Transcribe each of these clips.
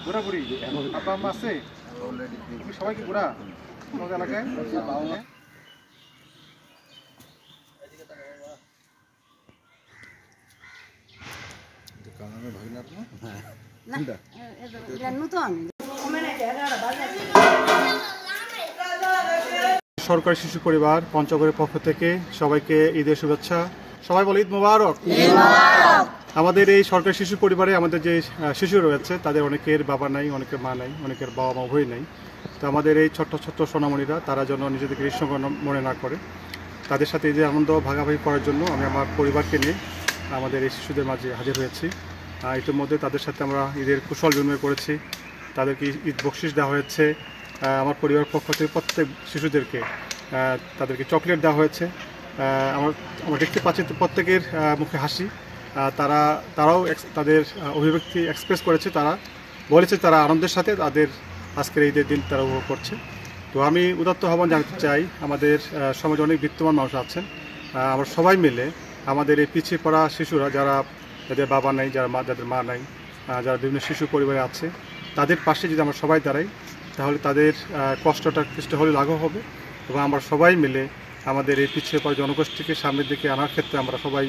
ঘোরাঘুরি আপা আম্মা আছে সবাই কি ঘোরা তোমাদের এলাকায় সরকারি শিশু পরিবার পঞ্চগড়ের পক্ষ থেকে সবাইকে ঈদের শুভেচ্ছা। সবাই বলে ঈদ মোবারক। আমাদের এই সরকারি শিশু পরিবারে আমাদের যে শিশু রয়েছে তাদের অনেকের বাবা নাই, অনেকের মা নাই, অনেকের বাবা মা উভয় নাই। তো আমাদের এই ছোট্ট ছোট্ট সোনামণিরা তারা যেন নিজেদেরকে নিঃসঙ্গ মনে না করে, তাদের সাথে ঈদের আনন্দ ভাগাভাগি করার জন্য আমি আমার পরিবারকে নিয়ে আমাদের এই শিশুদের মাঝে হাজির হয়েছি। ইতিমধ্যে তাদের সাথে আমরা ঈদের কুশল বিনিময় করেছি, তাদেরকে ঈদ বকশিশ দেওয়া হয়েছে। আমার পরিবারের পক্ষ থেকে প্রত্যেক শিশুদেরকে তাদেরকে চকলেট দেওয়া হয়েছে। আমরা দেখতে পাচ্ছি প্রত্যেকের মুখে হাসি। তারাও তাদের অভিব্যক্তি এক্সপ্রেস করেছে, তারা বলেছে তারা আনন্দের সাথে তাদের আজকের ঈদের দিন তারা উপভোগ করছে। তো আমি উদাত্ত আহ্বান জানাতে চাই, আমাদের সমাজে অনেক বিত্তমান মানুষ আছেন, আমরা সবাই মিলে আমাদের এই পিছিয়ে পড়া শিশুরা যাদের বাবা নাই, যাদের মা নাই, যারা বিভিন্ন শিশু পরিবারে আছে, তাদের পাশে যদি আমরা সবাই দাঁড়াই তাহলে তাদের কষ্টটা কিছুটা হলে লাঘব হবে এবং আমরা সবাই মিলে আমাদের এই পিছিয়ে পড়া জনগোষ্ঠীকে সামনের দিকে আনার ক্ষেত্রে আমরা সবাই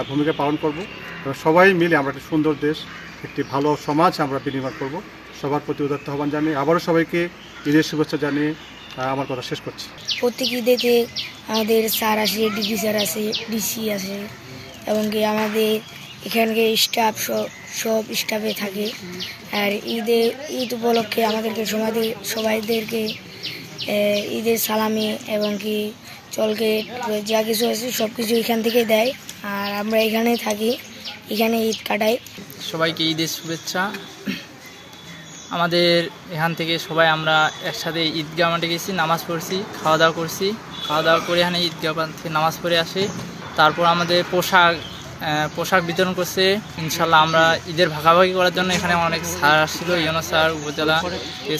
ভূমিকা পালন করব এবং সবাই মিলে আমরা একটি সুন্দর দেশ, একটি ভালো সমাজ আমরা বিনির্মাণ করব। সবার প্রতি উদাত্ত আহ্বান জানিয়ে আবারও সবাইকে ঈদের শুভেচ্ছা জানিয়ে আমার কথা শেষ করছি। প্রত্যেক ঈদেতে আমাদের স্যার আসে, ডিপি স্যার আসে, ডিসি আসে এবং কি আমাদের এখানকার স্টাফ সব স্টাফে থাকে। আর ঈদ উপলক্ষে আমাদেরকে সবাইদেরকে ঈদের সালামি এবং কি চলকেট যা কিছু আছে সব কিছু এখান থেকে দেয়। আর আমরা এখানে থাকি, এখানে ঈদ কাটাই। সবাইকে ঈদের শুভেচ্ছা। আমাদের এখান থেকে সবাই আমরা একসাথে ঈদগাহ মাঠে গেছি, নামাজ পড়ছি, খাওয়া দাওয়া করছি। খাওয়া দাওয়া করে এখানে ঈদগাহ থেকে নামাজ পড়ে আসি। তারপর আমাদের পোশাক বিতরণ করছে। ইনশাল্লাহ আমরা ঈদের ভাগাভাগি করার জন্য এখানে অনেক স্যার আসছিল, ইউনো স্যার, উপজেলা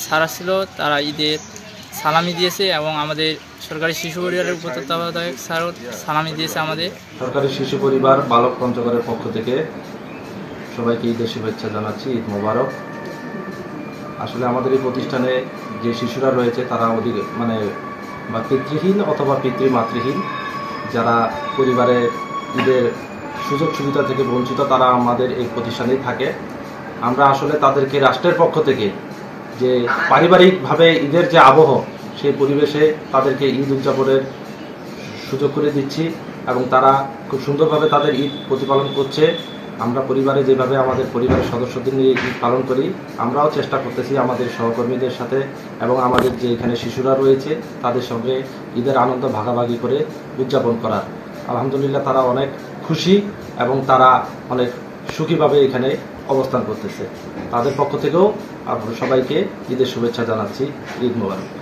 স্যার আসছিল, তারা ঈদের সালামি দিয়েছে এবং আমাদের সরকারি শিশু পরিবারের তত্ত্বাবধায়ক স্যারও সালামি দিয়েছে। আমাদের সরকারি শিশু পরিবার বালক পঞ্চগড়ের পক্ষ থেকে সবাইকে ঈদের শুভেচ্ছা জানাচ্ছি, ঈদ মোবারক। আসলে আমাদের এই প্রতিষ্ঠানে যে শিশুরা রয়েছে তারা বা পিতৃহীন অথবা পিতৃমাতৃহীন, যারা পরিবারে ঈদের সুযোগ সুবিধা থেকে বঞ্চিত, তারা আমাদের এই প্রতিষ্ঠানেই থাকে। আমরা আসলে তাদেরকে রাষ্ট্রের পক্ষ থেকে যে পারিবারিকভাবে ঈদের যে আবহ, সেই পরিবেশে তাদেরকে ঈদ উদযাপনের সুযোগ করে দিচ্ছি এবং তারা খুব সুন্দরভাবে তাদের ঈদ প্রতিপালন করছে। আমরা পরিবারে যেভাবে আমাদের পরিবারের সদস্যদের নিয়ে ঈদ পালন করি, আমরাও চেষ্টা করতেছি আমাদের সহকর্মীদের সাথে এবং আমাদের যে এখানে শিশুরা রয়েছে তাদের সঙ্গে ঈদের আনন্দ ভাগাভাগি করে উদযাপন করার। আলহামদুলিল্লাহ তারা অনেক খুশি এবং তারা অনেক সুখীভাবে এখানে অবস্থান করতেছে। তাদের পক্ষ থেকেও সবাইকে ঈদের শুভেচ্ছা জানাচ্ছি। ঈদ মোবারক।